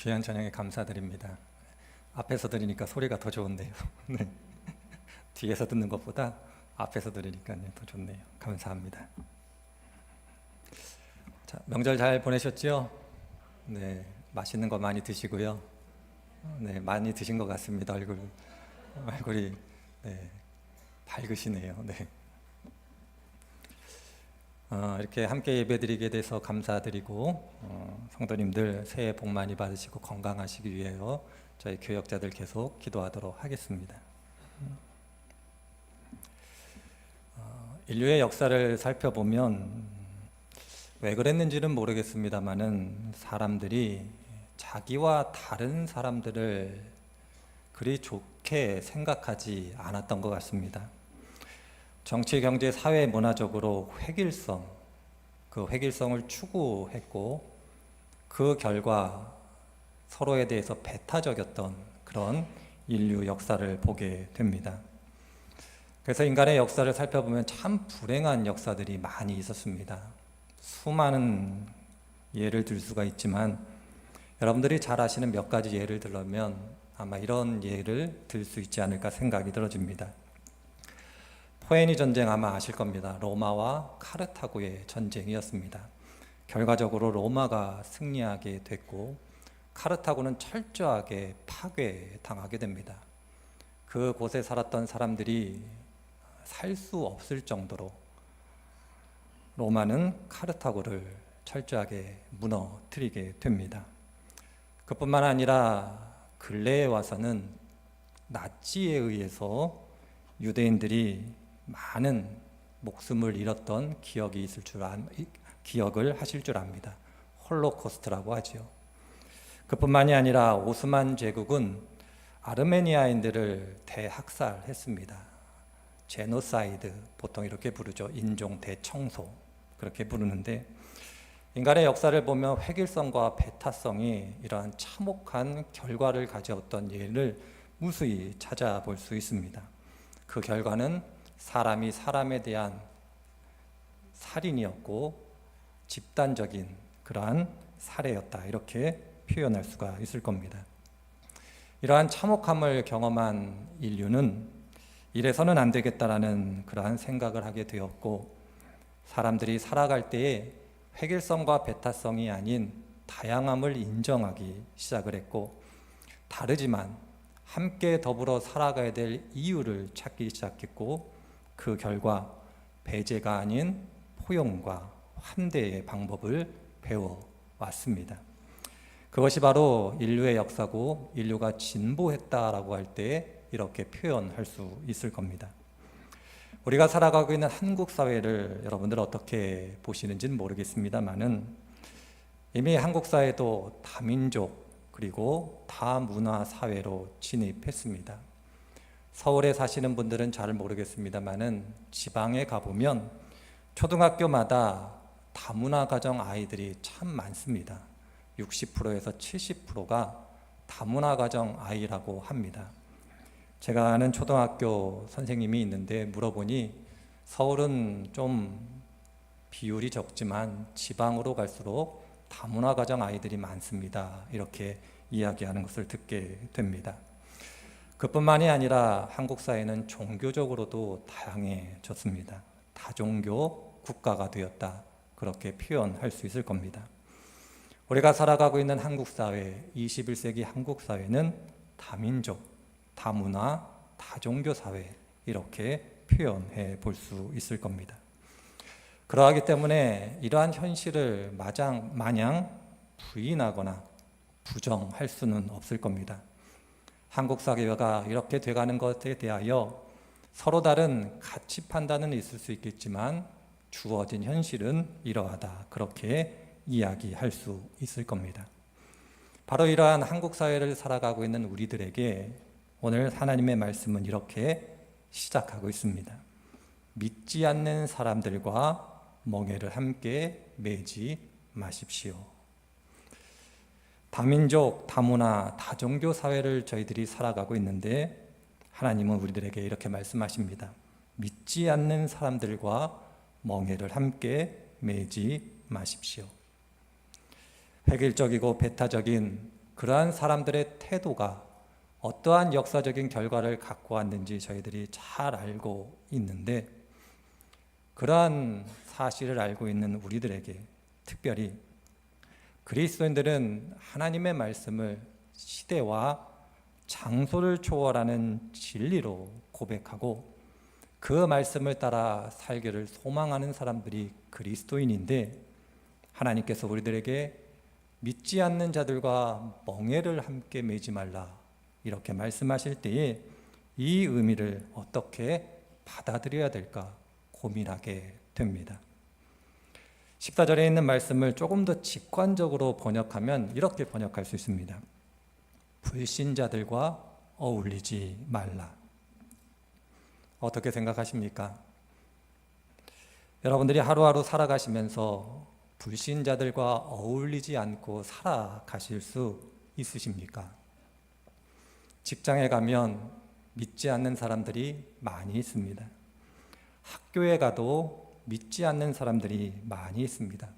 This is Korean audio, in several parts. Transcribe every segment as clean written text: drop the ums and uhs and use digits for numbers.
귀한 저녁에 감사드립니다. 앞에서 들으니까 소리가 더 좋은데요. 네. 뒤에서 듣는 것보다 앞에서 들으니까 더 좋네요. 감사합니다. 자, 명절 잘 보내셨죠? 네, 맛있는 거 많이 드시고요. 네, 많이 드신 것 같습니다. 얼굴이 네, 밝으시네요. 네. 이렇게 함께 예배드리게 돼서 감사드리고 성도님들 새해 복 많이 받으시고 건강하시기 위해서 저희 교역자들 계속 기도하도록 하겠습니다. 인류의 역사를 살펴보면 왜 그랬는지는 모르겠습니다만은 사람들이 자기와 다른 사람들을 그리 좋게 생각하지 않았던 것 같습니다. 정치, 경제, 사회, 문화적으로 그 획일성을 추구했고 그 결과 서로에 대해서 배타적이었던 그런 인류 역사를 보게 됩니다. 그래서 인간의 역사를 살펴보면 참 불행한 역사들이 많이 있었습니다. 수많은 예를 들 수가 있지만 여러분들이 잘 아시는 몇 가지 예를 들면 아마 이런 예를 들 수 있지 않을까 생각이 들어집니다. 포에니 전쟁 아마 아실 겁니다. 로마와 카르타고의 전쟁이었습니다. 결과적으로 로마가 승리하게 됐고 카르타고는 철저하게 파괴당하게 됩니다. 그곳에 살았던 사람들이 살 수 없을 정도로 로마는 카르타고를 철저하게 무너뜨리게 됩니다. 그뿐만 아니라 근래에 와서는 나치에 의해서 유대인들이 많은 목숨을 잃었던 기억을 하실 줄 압니다. 홀로코스트라고 하죠. 그뿐만이 아니라 오스만 제국은 아르메니아인들을 대학살했습니다. 제노사이드, 보통 이렇게 부르죠. 인종 대청소, 그렇게 부르는데 인간의 역사를 보면 획일성과 배타성이 이러한 참혹한 결과를 가져왔던 예를 무수히 찾아볼 수 있습니다. 그 결과는 사람이 사람에 대한 살인이었고 집단적인 그러한 살해였다, 이렇게 표현할 수가 있을 겁니다. 이러한 참혹함을 경험한 인류는 이래서는 안 되겠다라는 그러한 생각을 하게 되었고 사람들이 살아갈 때에 획일성과 배타성이 아닌 다양함을 인정하기 시작을 했고 다르지만 함께 더불어 살아가야 될 이유를 찾기 시작했고 그 결과 배제가 아닌 포용과 환대의 방법을 배워왔습니다. 그것이 바로 인류의 역사고 인류가 진보했다라고 할 때 이렇게 표현할 수 있을 겁니다. 우리가 살아가고 있는 한국 사회를 여러분들 어떻게 보시는지는 모르겠습니다만은 이미 한국 사회도 다민족 그리고 다문화 사회로 진입했습니다. 서울에 사시는 분들은 잘 모르겠습니다만은 지방에 가보면 초등학교마다 다문화 가정 아이들이 참 많습니다. 60%에서 70%가 다문화 가정 아이라고 합니다. 제가 아는 초등학교 선생님이 있는데 물어보니 서울은 좀 비율이 적지만 지방으로 갈수록 다문화 가정 아이들이 많습니다. 이렇게 이야기하는 것을 듣게 됩니다. 그뿐만이 아니라 한국 사회는 종교적으로도 다양해졌습니다. 다종교 국가가 되었다, 그렇게 표현할 수 있을 겁니다. 우리가 살아가고 있는 한국 사회, 21세기 한국 사회는 다민족, 다문화, 다종교 사회, 이렇게 표현해 볼 수 있을 겁니다. 그러하기 때문에 이러한 현실을 마냥 부인하거나 부정할 수는 없을 겁니다. 한국 사회가 이렇게 돼가는 것에 대하여 서로 다른 가치 판단은 있을 수 있겠지만 주어진 현실은 이러하다, 그렇게 이야기할 수 있을 겁니다. 바로 이러한 한국 사회를 살아가고 있는 우리들에게 오늘 하나님의 말씀은 이렇게 시작하고 있습니다. 믿지 않는 사람들과 멍에를 함께 매지 마십시오. 다민족, 다문화, 다종교 사회를 저희들이 살아가고 있는데 하나님은 우리들에게 이렇게 말씀하십니다. 믿지 않는 사람들과 멍에를 함께 매지 마십시오. 획일적이고 배타적인 그러한 사람들의 태도가 어떠한 역사적인 결과를 갖고 왔는지 저희들이 잘 알고 있는데, 그러한 사실을 알고 있는 우리들에게 특별히 그리스도인들은 하나님의 말씀을 시대와 장소를 초월하는 진리로 고백하고 그 말씀을 따라 살기를 소망하는 사람들이 그리스도인인데, 하나님께서 우리들에게 믿지 않는 자들과 멍에를 함께 매지 말라 이렇게 말씀하실 때에 이 의미를 어떻게 받아들여야 될까 고민하게 됩니다. 14절에 있는 말씀을 조금 더 직관적으로 번역하면 이렇게 번역할 수 있습니다. 불신자들과 어울리지 말라. 어떻게 생각하십니까? 여러분들이 하루하루 살아가시면서 불신자들과 어울리지 않고 살아가실 수 있으십니까? 직장에 가면 믿지 않는 사람들이 많이 있습니다. 학교에 가도 믿지 않는 사람들이 많이 있습니다.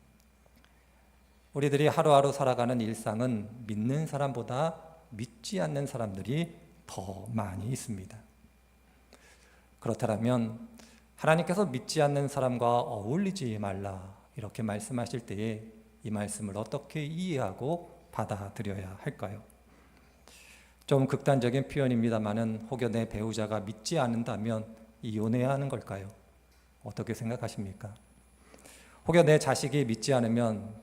우리들이 하루하루 살아가는 일상은 믿는 사람보다 믿지 않는 사람들이 더 많이 있습니다. 그렇다면 하나님께서 믿지 않는 사람과 어울리지 말라 이렇게 말씀하실 때에 이 말씀을 어떻게 이해하고 받아들여야 할까요? 좀 극단적인 표현입니다마는 혹여 내 배우자가 믿지 않는다면 이혼해야 하는 걸까요? 어떻게 생각하십니까? 혹여 내 자식이 믿지 않으면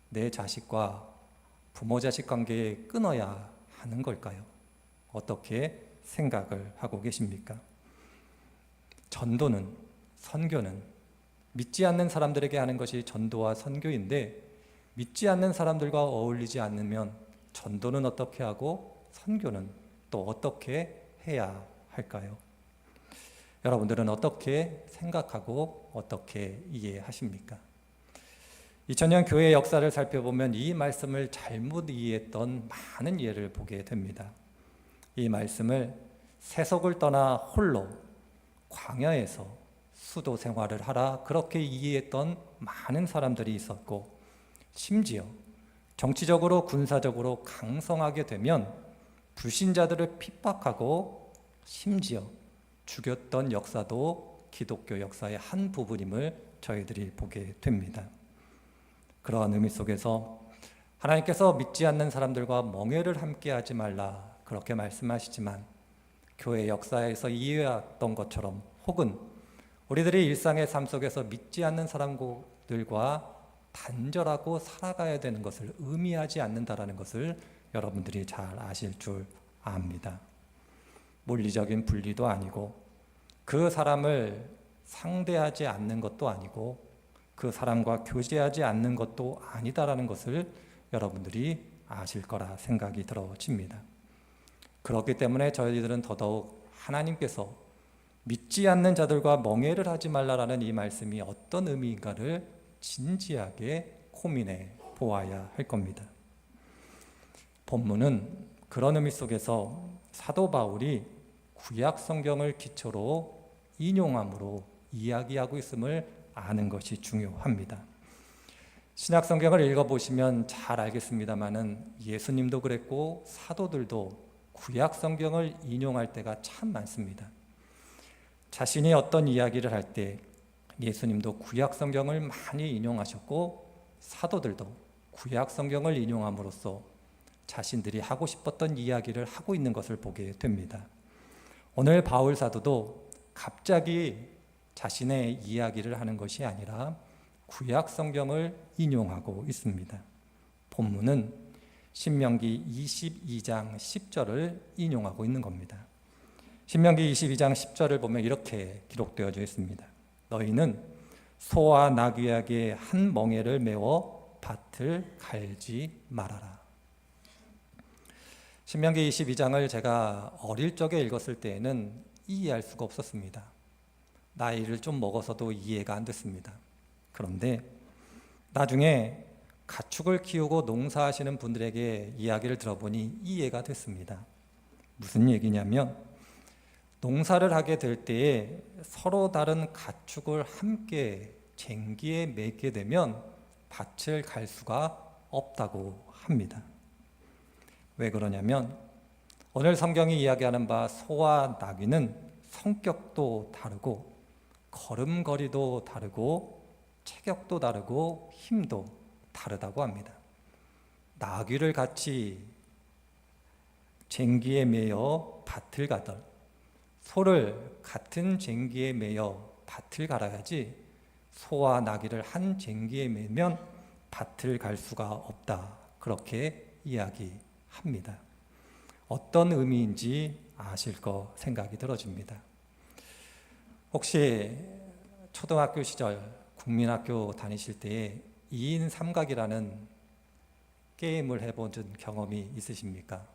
내 자식과 부모 자식 관계에 끊어야 하는 걸까요? 어떻게 생각을 하고 계십니까? 전도는, 선교는 믿지 않는 사람들에게 하는 것이 전도와 선교인데, 믿지 않는 사람들과 어울리지 않으면 전도는 어떻게 하고 선교는 또 어떻게 해야 할까요? 여러분들은 어떻게 생각하고 어떻게 이해하십니까? 2000년 교회 역사를 살펴보면 이 말씀을 잘못 이해했던 많은 예를 보게 됩니다. 이 말씀을 세속을 떠나 홀로 광야에서 수도 생활을 하라 그렇게 이해했던 많은 사람들이 있었고, 심지어 정치적으로 군사적으로 강성하게 되면 불신자들을 핍박하고 심지어 죽였던 역사도 기독교 역사의 한 부분임을 저희들이 보게 됩니다. 그러한 의미 속에서 하나님께서 믿지 않는 사람들과 멍에를 함께하지 말라 그렇게 말씀하시지만, 교회 역사에서 이해했던 것처럼 혹은 우리들의 일상의 삶 속에서 믿지 않는 사람들과 단절하고 살아가야 되는 것을 의미하지 않는다라는 것을 여러분들이 잘 아실 줄 압니다. 물리적인 분리도 아니고 그 사람을 상대하지 않는 것도 아니고 그 사람과 교제하지 않는 것도 아니다라는 것을 여러분들이 아실 거라 생각이 들어집니다. 그렇기 때문에 저희들은 더더욱 하나님께서 믿지 않는 자들과 멍에를 하지 말라라는 이 말씀이 어떤 의미인가를 진지하게 고민해 보아야 할 겁니다. 본문은 그런 의미 속에서 사도 바울이 구약 성경을 기초로 인용함으로 이야기하고 있음을 아는 것이 중요합니다. 신약 성경을 읽어보시면 잘 알겠습니다마는 예수님도 그랬고 사도들도 구약 성경을 인용할 때가 참 많습니다. 자신이 어떤 이야기를 할 때 예수님도 구약 성경을 많이 인용하셨고 사도들도 구약 성경을 인용함으로써 자신들이 하고 싶었던 이야기를 하고 있는 것을 보게 됩니다. 오늘 바울 사도도 갑자기 자신의 이야기를 하는 것이 아니라 구약 성경을 인용하고 있습니다. 본문은 신명기 22장 10절을 인용하고 있는 겁니다. 신명기 22장 10절을 보면 이렇게 기록되어져 있습니다. 너희는 소와 나귀에게 한 멍에를 메워 밭을 갈지 말아라. 신명기 22장을 제가 어릴 적에 읽었을 때에는 이해할 수가 없었습니다. 나이를 좀 먹어서도 이해가 안 됐습니다. 그런데 나중에 가축을 키우고 농사하시는 분들에게 이야기를 들어보니 이해가 됐습니다. 무슨 얘기냐면 농사를 하게 될 때에 서로 다른 가축을 함께 쟁기에 매게 되면 밭을 갈 수가 없다고 합니다. 왜 그러냐면 오늘 성경이 이야기하는 바 소와 나귀는 성격도 다르고 걸음걸이도 다르고 체격도 다르고 힘도 다르다고 합니다. 나귀를 같이 쟁기에 매여 밭을 가던 소를 같은 쟁기에 매여 밭을 갈아야지 소와 나귀를 한 쟁기에 매면 밭을 갈 수가 없다. 그렇게 이야기합니다. 어떤 의미인지 아실 거 생각이 들어집니다. 혹시 초등학교 시절 국민학교 다니실 때에 2인 삼각이라는 게임을 해본 경험이 있으십니까?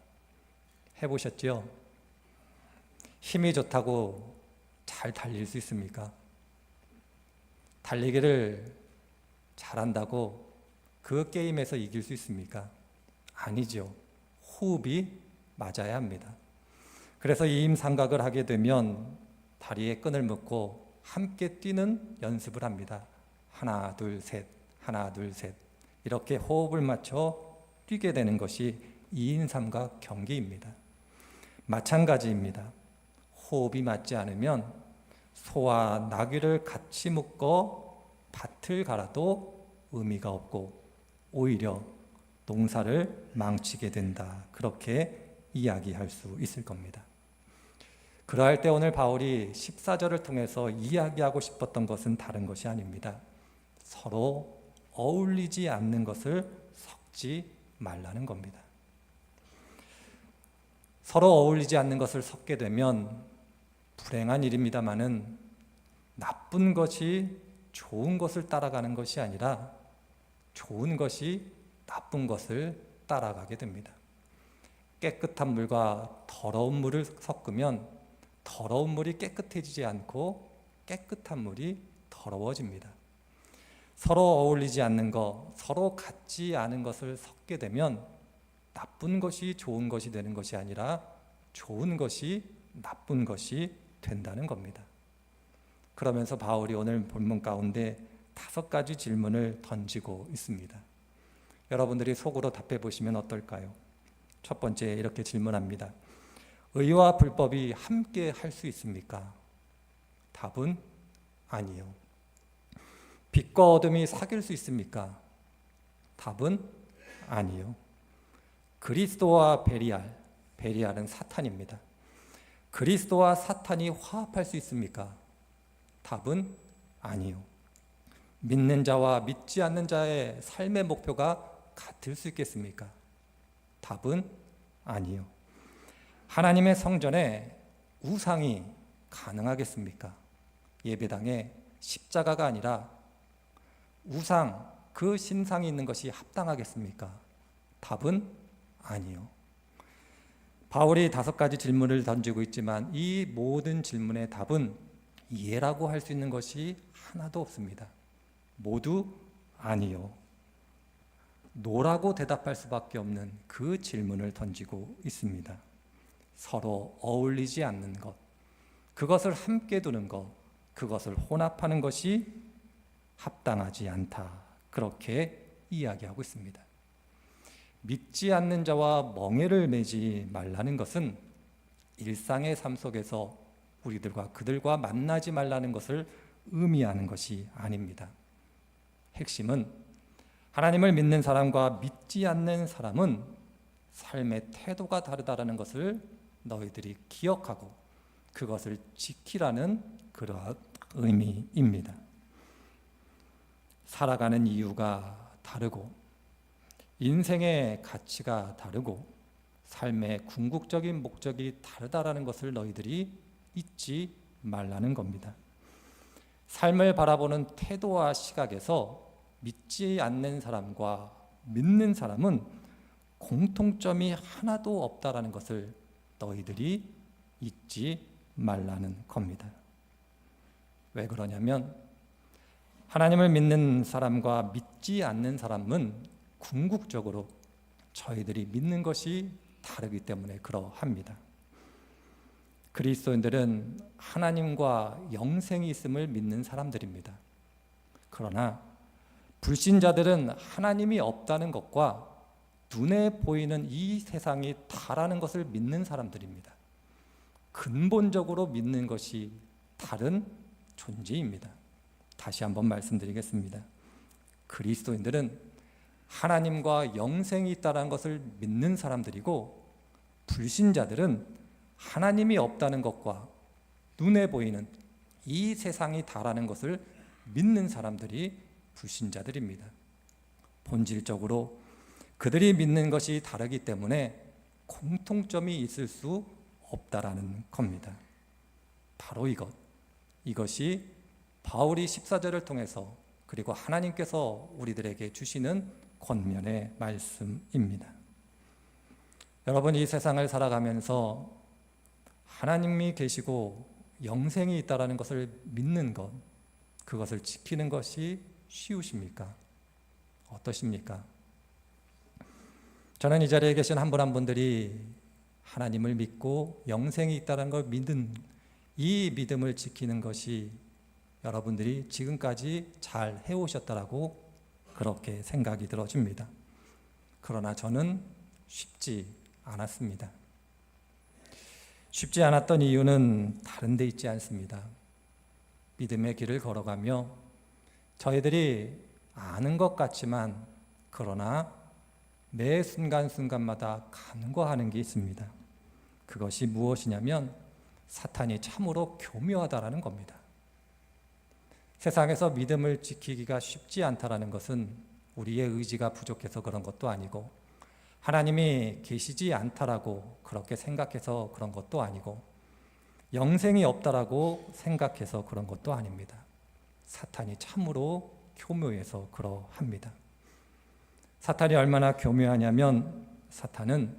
해보셨죠? 힘이 좋다고 잘 달릴 수 있습니까? 달리기를 잘한다고 그 게임에서 이길 수 있습니까? 아니죠. 호흡이 맞아야 합니다. 그래서 2인 삼각을 하게 되면 다리에 끈을 묶고 함께 뛰는 연습을 합니다. 하나, 둘, 셋, 하나, 둘, 셋. 이렇게 호흡을 맞춰 뛰게 되는 것이 2인 삼각 경기입니다. 마찬가지입니다. 호흡이 맞지 않으면 소와 나귀를 같이 묶어 밭을 갈아도 의미가 없고 오히려 농사를 망치게 된다. 그렇게 이야기할 수 있을 겁니다. 그러할 때 오늘 바울이 14절을 통해서 이야기하고 싶었던 것은 다른 것이 아닙니다. 서로 어울리지 않는 것을 섞지 말라는 겁니다. 서로 어울리지 않는 것을 섞게 되면 불행한 일입니다마는 나쁜 것이 좋은 것을 따라가는 것이 아니라 좋은 것이 나쁜 것을 따라가게 됩니다. 깨끗한 물과 더러운 물을 섞으면 더러운 물이 깨끗해지지 않고 깨끗한 물이 더러워집니다. 서로 어울리지 않는 것, 서로 같지 않은 것을 섞게 되면 나쁜 것이 좋은 것이 되는 것이 아니라 좋은 것이 나쁜 것이 된다는 겁니다. 그러면서 바울이 오늘 본문 가운데 5가지 질문을 던지고 있습니다. 여러분들이 속으로 답해 보시면 어떨까요? 첫 번째 이렇게 질문합니다. 의와 불법이 함께 할 수 있습니까? 답은 아니요. 빛과 어둠이 사귈 수 있습니까? 답은 아니요. 그리스도와 베리알, 베리알은 사탄입니다. 그리스도와 사탄이 화합할 수 있습니까? 답은 아니요. 믿는 자와 믿지 않는 자의 삶의 목표가 같을 수 있겠습니까? 답은 아니요. 하나님의 성전에 우상이 가능하겠습니까? 예배당에 십자가가 아니라 우상, 그 신상이 있는 것이 합당하겠습니까? 답은 아니요. 바울이 5가지 질문을 던지고 있지만 이 모든 질문의 답은 예라고 할 수 있는 것이 하나도 없습니다. 모두 아니요. 노라고 대답할 수밖에 없는 그 질문을 던지고 있습니다. 서로 어울리지 않는 것, 그것을 함께 두는 것, 그것을 혼합하는 것이 합당하지 않다. 그렇게 이야기하고 있습니다. 믿지 않는 자와 멍에를 매지 말라는 것은 일상의 삶 속에서 우리들과 그들과 만나지 말라는 것을 의미하는 것이 아닙니다. 핵심은 하나님을 믿는 사람과 믿지 않는 사람은 삶의 태도가 다르다는 것을 너희들이 기억하고 그것을 지키라는 그러한 의미입니다. 살아가는 이유가 다르고 인생의 가치가 다르고 삶의 궁극적인 목적이 다르다라는 것을 너희들이 잊지 말라는 겁니다. 삶을 바라보는 태도와 시각에서 믿지 않는 사람과 믿는 사람은 공통점이 하나도 없다라는 것을 너희들이 잊지 말라는 겁니다. 왜 그러냐면 하나님을 믿는 사람과 믿지 않는 사람은 궁극적으로 저희들이 믿는 것이 다르기 때문에 그러합니다. 그리스도인들은 하나님과 영생이 있음을 믿는 사람들입니다. 그러나 불신자들은 하나님이 없다는 것과 눈에 보이는 이 세상이 다라는 것을 믿는 사람들입니다. 근본적으로 믿는 것이 다른 존재입니다. 다시 한번 말씀드리겠습니다. 그리스도인들은 하나님과 영생이 있다는 것을 믿는 사람들이고, 불신자들은 하나님이 없다는 것과 눈에 보이는 이 세상이 다라는 것을 믿는 사람들이 불신자들입니다. 본질적으로 그들이 믿는 것이 다르기 때문에 공통점이 있을 수 없다라는 겁니다. 바로 이것이 바울이 14절을 통해서, 그리고 하나님께서 우리들에게 주시는 권면의 말씀입니다. 여러분, 이 세상을 살아가면서 하나님이 계시고 영생이 있다는 것을 믿는 것, 그것을 지키는 것이 쉬우십니까? 어떠십니까? 저는 이 자리에 계신 한 분 한 분들이 하나님을 믿고 영생이 있다는 걸 믿는 이 믿음을 지키는 것이 여러분들이 지금까지 잘 해오셨다라고 그렇게 생각이 들어집니다. 그러나 저는 쉽지 않았습니다. 쉽지 않았던 이유는 다른 데 있지 않습니다. 믿음의 길을 걸어가며 저희들이 아는 것 같지만, 그러나 매 순간순간마다 간과하는 게 있습니다. 그것이 무엇이냐면 사탄이 참으로 교묘하다라는 겁니다. 세상에서 믿음을 지키기가 쉽지 않다라는 것은 우리의 의지가 부족해서 그런 것도 아니고, 하나님이 계시지 않다라고 그렇게 생각해서 그런 것도 아니고, 영생이 없다라고 생각해서 그런 것도 아닙니다. 사탄이 참으로 교묘해서 그러합니다. 사탄이 얼마나 교묘하냐면, 사탄은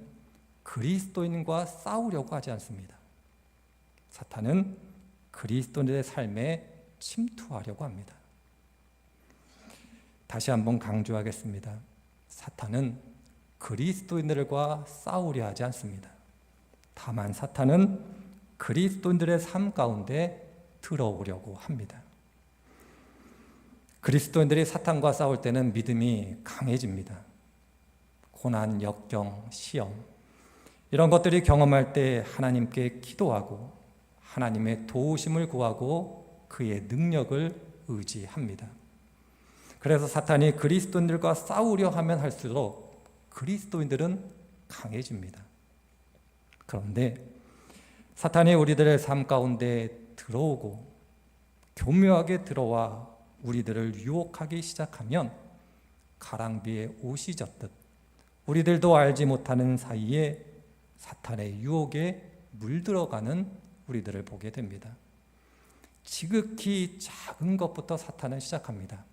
그리스도인과 싸우려고 하지 않습니다. 사탄은 그리스도인의 삶에 침투하려고 합니다. 다시 한번 강조하겠습니다. 사탄은 그리스도인들과 싸우려 하지 않습니다. 다만 사탄은 그리스도인들의 삶 가운데 들어오려고 합니다. 그리스도인들이 사탄과 싸울 때는 믿음이 강해집니다. 고난, 역경, 시험, 이런 것들이 경험할 때 하나님께 기도하고 하나님의 도우심을 구하고 그의 능력을 의지합니다. 그래서 사탄이 그리스도인들과 싸우려 하면 할수록 그리스도인들은 강해집니다. 그런데 사탄이 우리들의 삶 가운데 들어오고 교묘하게 들어와 우리들을 유혹하기 시작하면 가랑비에 옷이 젖듯 우리들도 알지 못하는 사이에 사탄의 유혹에 물들어가는 우리들을 보게 됩니다. 지극히 작은 것부터 사탄은 시작합니다.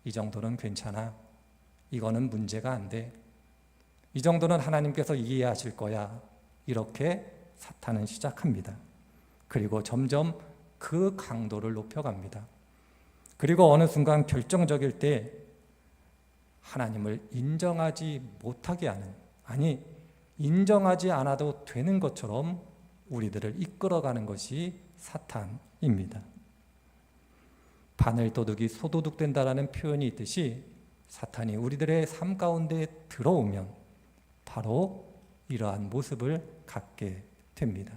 이 정도는 괜찮아. 이거는 문제가 안 돼. 이 정도는 하나님께서 이해하실 거야. 이렇게 사탄은 시작합니다. 그리고 점점 그 강도를 높여갑니다. 그리고 어느 순간 결정적일 때 하나님을 인정하지 못하게 하는, 아니 인정하지 않아도 되는 것처럼 우리들을 이끌어가는 것이 사탄입니다. 바늘도둑이 소도둑 된다라는 표현이 있듯이 사탄이 우리들의 삶 가운데 들어오면 바로 이러한 모습을 갖게 됩니다.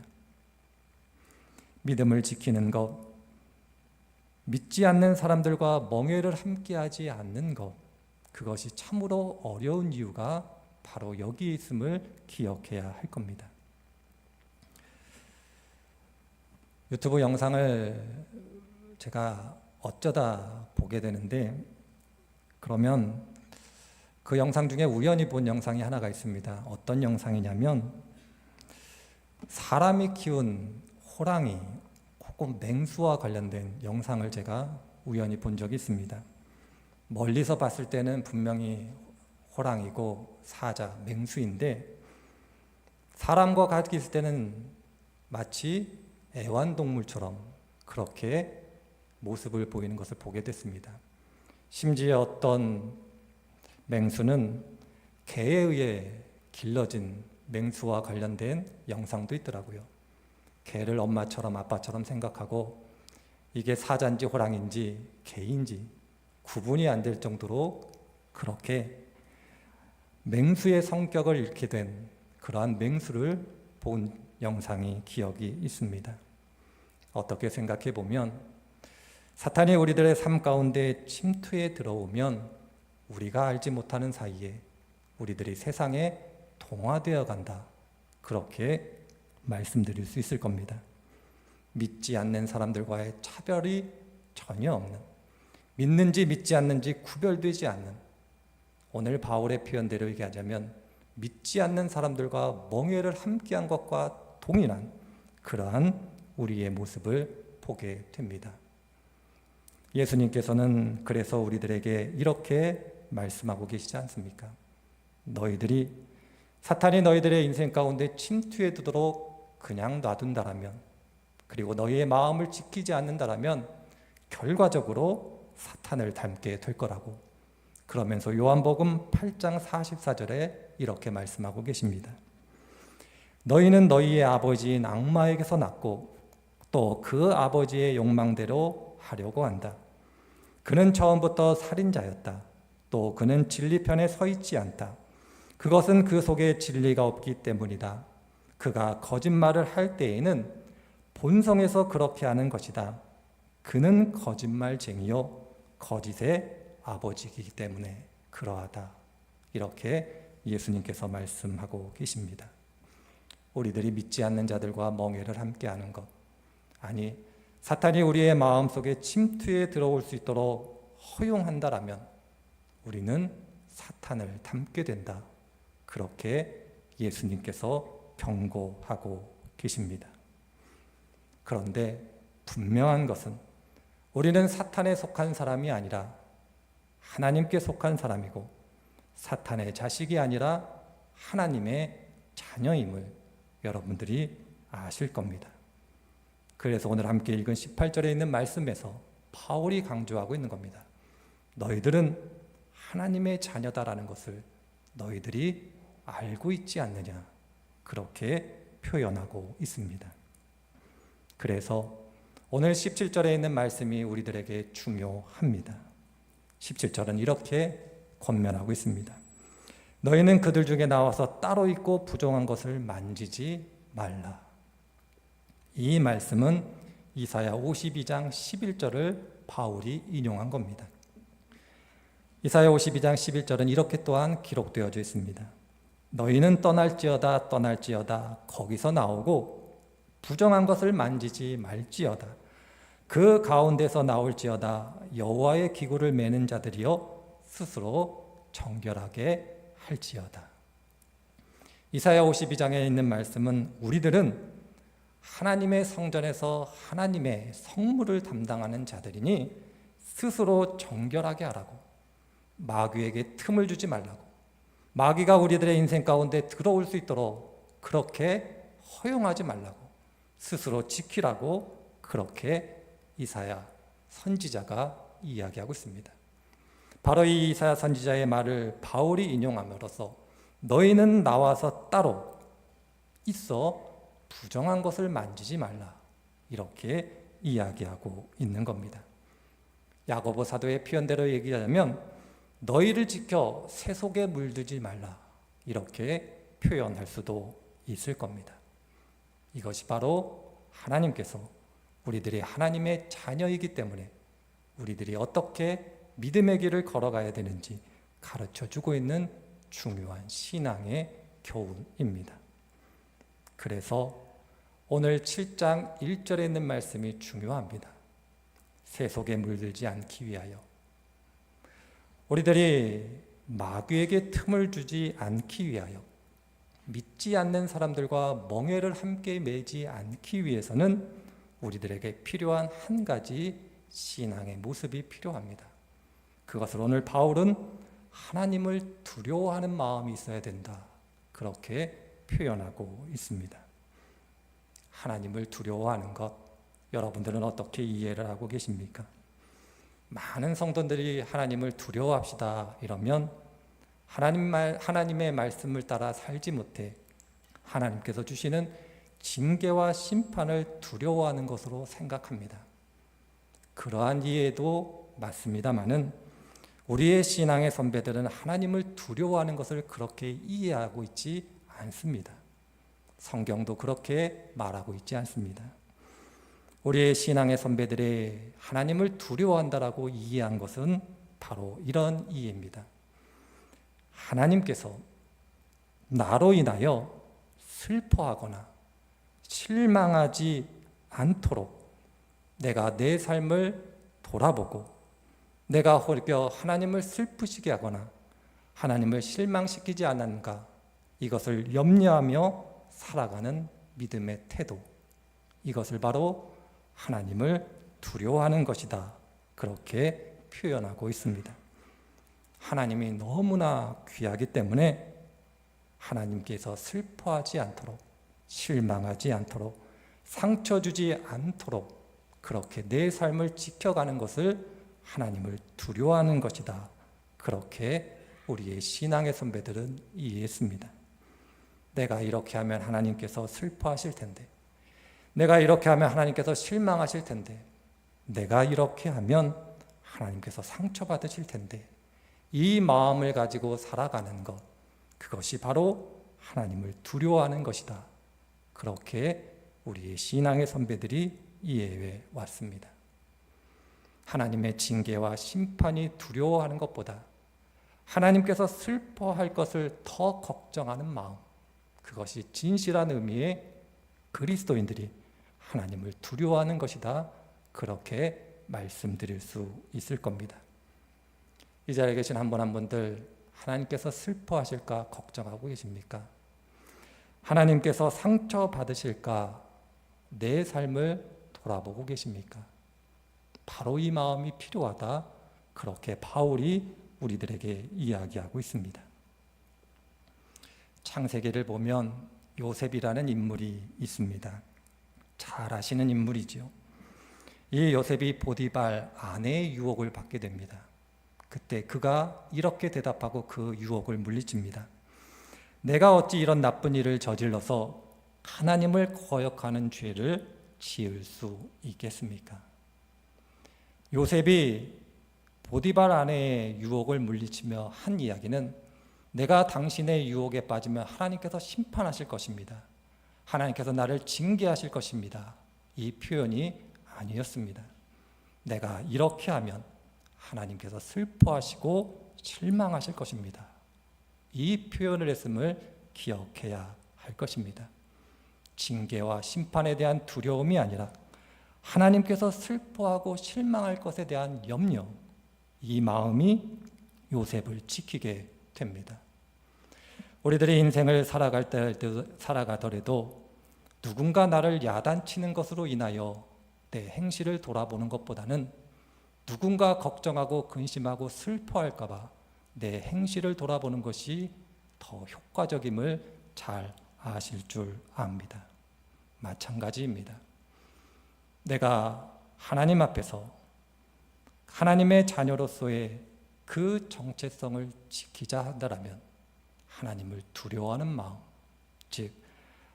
믿음을 지키는 것, 믿지 않는 사람들과 멍에를 함께하지 않는 것, 그것이 참으로 어려운 이유가 바로 여기 있음을 기억해야 할 겁니다. 유튜브 영상을 제가 어쩌다 보게 되는데, 그러면 그 영상 중에 우연히 본 영상이 하나가 있습니다. 어떤 영상이냐면 사람이 키운 호랑이 혹은 맹수와 관련된 영상을 제가 우연히 본 적이 있습니다. 멀리서 봤을 때는 분명히 호랑이고 사자, 맹수인데 사람과 같이 있을 때는 마치 애완동물처럼 그렇게 모습을 보이는 것을 보게 됐습니다. 심지어 어떤 맹수는 개에 의해 길러진 맹수와 관련된 영상도 있더라고요. 개를 엄마처럼 아빠처럼 생각하고 이게 사자인지 호랑이인지 개인지 구분이 안 될 정도로 그렇게 맹수의 성격을 잃게 된 그러한 맹수를 본 영상이 기억이 있습니다. 어떻게 생각해 보면 사탄이 우리들의 삶 가운데 침투해 들어오면 우리가 알지 못하는 사이에 우리들이 세상에 동화되어 간다. 그렇게 말씀드릴 수 있을 겁니다. 믿지 않는 사람들과의 차별이 전혀 없는, 믿는지 믿지 않는지 구별되지 않는, 오늘 바울의 표현대로 얘기하자면 믿지 않는 사람들과 멍에를 함께한 것과 동일한 그러한 우리의 모습을 보게 됩니다. 예수님께서는 그래서 우리들에게 이렇게 말씀하고 계시지 않습니까? 너희들이 사탄이 너희들의 인생 가운데 침투해 두도록 그냥 놔둔다라면, 그리고 너희의 마음을 지키지 않는다라면 결과적으로 사탄을 닮게 될 거라고. 그러면서 요한복음 8장 44절에 이렇게 말씀하고 계십니다. 너희는 너희의 아버지인 악마에게서 났고 또 그 아버지의 욕망대로 하려고 한다. 그는 처음부터 살인자였다. 또 그는 진리편에 서 있지 않다. 그것은 그 속에 진리가 없기 때문이다. 그가 거짓말을 할 때에는 본성에서 그렇게 하는 것이다. 그는 거짓말쟁이요 거짓의 아버지이기 때문에 그러하다. 이렇게 예수님께서 말씀하고 계십니다. 우리들이 믿지 않는 자들과 멍에를 함께하는 것, 아니 사탄이 우리의 마음속에 침투해 들어올 수 있도록 허용한다라면 우리는 사탄을 닮게 된다. 그렇게 예수님께서 경고하고 계십니다. 그런데 분명한 것은 우리는 사탄에 속한 사람이 아니라 하나님께 속한 사람이고 사탄의 자식이 아니라 하나님의 자녀임을 여러분들이 아실 겁니다. 그래서 오늘 함께 읽은 18절에 있는 말씀에서 바울이 강조하고 있는 겁니다. 너희들은 하나님의 자녀다라는 것을 너희들이 알고 있지 않느냐, 그렇게 표현하고 있습니다. 그래서 오늘 17절에 있는 말씀이 우리들에게 중요합니다. 17절은 이렇게 권면하고 있습니다. 너희는 그들 중에 나와서 따로 있고 부정한 것을 만지지 말라. 이 말씀은 이사야 52장 11절을 바울이 인용한 겁니다. 이사야 52장 11절은 이렇게 또한 기록되어져 있습니다. 너희는 떠날지어다 떠날지어다 거기서 나오고 부정한 것을 만지지 말지어다. 그 가운데서 나올지어다 여호와의 기구를 매는 자들이여 스스로 정결하게 할지어다. 이사야 52장에 있는 말씀은 우리들은 하나님의 성전에서 하나님의 성물을 담당하는 자들이니 스스로 정결하게 하라고, 마귀에게 틈을 주지 말라고, 마귀가 우리들의 인생 가운데 들어올 수 있도록 그렇게 허용하지 말라고, 스스로 지키라고, 그렇게 이사야 선지자가 이야기하고 있습니다. 바로 이 이사야 선지자의 말을 바울이 인용함으로써 너희는 나와서 따로 있어 부정한 것을 만지지 말라, 이렇게 이야기하고 있는 겁니다. 야고보 사도의 표현대로 얘기하자면 너희를 지켜 새 속에 물들지 말라, 이렇게 표현할 수도 있을 겁니다. 이것이 바로 하나님께서 우리들이 하나님의 자녀이기 때문에 우리들이 어떻게 믿음의 길을 걸어가야 되는지 가르쳐주고 있는 중요한 신앙의 교훈입니다. 그래서 오늘 7장 1절에 있는 말씀이 중요합니다. 새 속에 물들지 않기 위하여, 우리들이 마귀에게 틈을 주지 않기 위하여, 믿지 않는 사람들과 멍에를 함께 매지 않기 위해서는 우리들에게 필요한 한 가지 신앙의 모습이 필요합니다. 그것을 오늘 바울은 하나님을 두려워하는 마음이 있어야 된다, 그렇게 표현하고 있습니다. 하나님을 두려워하는 것, 여러분들은 어떻게 이해를 하고 계십니까? 많은 성도들이 하나님을 두려워합시다 이러면 하나님의 말씀을 따라 살지 못해 하나님께서 주시는 징계와 심판을 두려워하는 것으로 생각합니다. 그러한 이해도 맞습니다마는 우리의 신앙의 선배들은 하나님을 두려워하는 것을 그렇게 이해하고 있지 않습니다. 성경도 그렇게 말하고 있지 않습니다. 우리의 신앙의 선배들이 하나님을 두려워한다라고 이해한 것은 바로 이런 이해입니다. 하나님께서 나로 인하여 슬퍼하거나 실망하지 않도록 내가 내 삶을 돌아보고 내가 오히려 하나님을 슬프시게 하거나 하나님을 실망시키지 않았는가, 이것을 염려하며 살아가는 믿음의 태도, 이것을 바로 하나님을 두려워하는 것이다, 그렇게 표현하고 있습니다. 하나님이 너무나 귀하기 때문에 하나님께서 슬퍼하지 않도록, 실망하지 않도록, 상처 주지 않도록 그렇게 내 삶을 지켜가는 것을 하나님을 두려워하는 것이다, 그렇게 우리의 신앙의 선배들은 이해했습니다. 내가 이렇게 하면 하나님께서 슬퍼하실 텐데, 내가 이렇게 하면 하나님께서 실망하실 텐데, 내가 이렇게 하면 하나님께서 상처받으실 텐데, 이 마음을 가지고 살아가는 것, 그것이 바로 하나님을 두려워하는 것이다, 그렇게 우리의 신앙의 선배들이 이해해 왔습니다. 하나님의 징계와 심판이 두려워하는 것보다 하나님께서 슬퍼할 것을 더 걱정하는 마음, 그것이 진실한 의미의 그리스도인들이 하나님을 두려워하는 것이다, 그렇게 말씀드릴 수 있을 겁니다. 이 자리에 계신 한 분 한 분들 하나님께서 슬퍼하실까 걱정하고 계십니까? 하나님께서 상처받으실까 내 삶을 돌아보고 계십니까? 바로 이 마음이 필요하다, 그렇게 바울이 우리들에게 이야기하고 있습니다. 창세기를 보면 요셉이라는 인물이 있습니다. 잘 아시는 인물이죠. 이 요셉이 보디발 아내의 유혹을 받게 됩니다. 그때 그가 이렇게 대답하고 그 유혹을 물리칩니다. 내가 어찌 이런 나쁜 일을 저질러서 하나님을 거역하는 죄를 지을 수 있겠습니까? 요셉이 보디발 아내의 유혹을 물리치며 한 이야기는, 내가 당신의 유혹에 빠지면 하나님께서 심판하실 것입니다, 하나님께서 나를 징계하실 것입니다, 이 표현이 아니었습니다. 내가 이렇게 하면 하나님께서 슬퍼하시고 실망하실 것입니다, 이 표현을 했음을 기억해야 할 것입니다. 징계와 심판에 대한 두려움이 아니라 하나님께서 슬퍼하고 실망할 것에 대한 염려, 이 마음이 요셉을 지키게 됩니다. 우리들의 인생을 살아가더라도 누군가 나를 야단치는 것으로 인하여 내 행실을 돌아보는 것보다는 누군가 걱정하고 근심하고 슬퍼할까 봐 내 행실을 돌아보는 것이 더 효과적임을 잘 아실 줄 압니다. 마찬가지입니다. 내가 하나님 앞에서 하나님의 자녀로서의 그 정체성을 지키자 한다면 하나님을 두려워하는 마음, 즉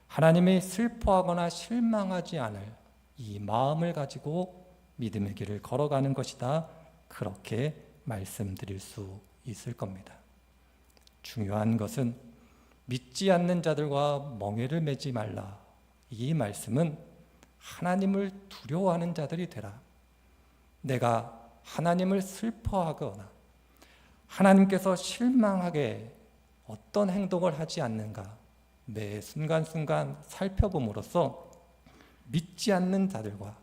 하나님이 슬퍼하거나 실망하지 않을 이 마음을 가지고 믿음의 길을 걸어가는 것이다, 그렇게 말씀드릴 수 있을 겁니다. 중요한 것은 믿지 않는 자들과 멍에를 매지 말라, 이 말씀은 하나님을 두려워하는 자들이 되라. 내가 하나님을 슬퍼하거나 하나님께서 실망하게 어떤 행동을 하지 않는가 매 순간순간 살펴봄으로써 믿지 않는 자들과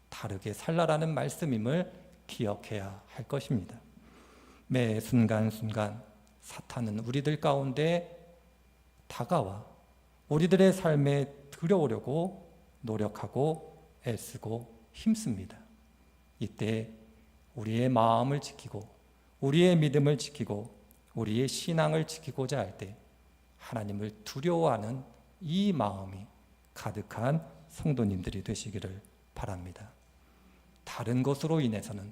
다르게 살라라는 말씀임을 기억해야 할 것입니다. 매 순간순간 사탄은 우리들 가운데 다가와 우리들의 삶에 들여오려고 노력하고 애쓰고 힘씁니다. 이때 우리의 마음을 지키고 우리의 믿음을 지키고 우리의 신앙을 지키고자 할 때 하나님을 두려워하는 이 마음이 가득한 성도님들이 되시기를 바랍니다. 다른 것으로 인해서는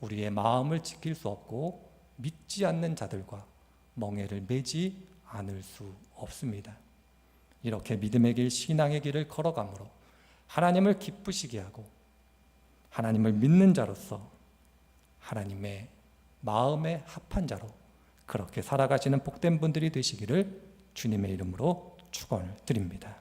우리의 마음을 지킬 수 없고 믿지 않는 자들과 멍에를 매지 않을 수 없습니다. 이렇게 믿음의 길, 신앙의 길을 걸어가므로 하나님을 기쁘시게 하고 하나님을 믿는 자로서 하나님의 마음의 합한 자로 그렇게 살아가시는 복된 분들이 되시기를 주님의 이름으로 축원을 드립니다.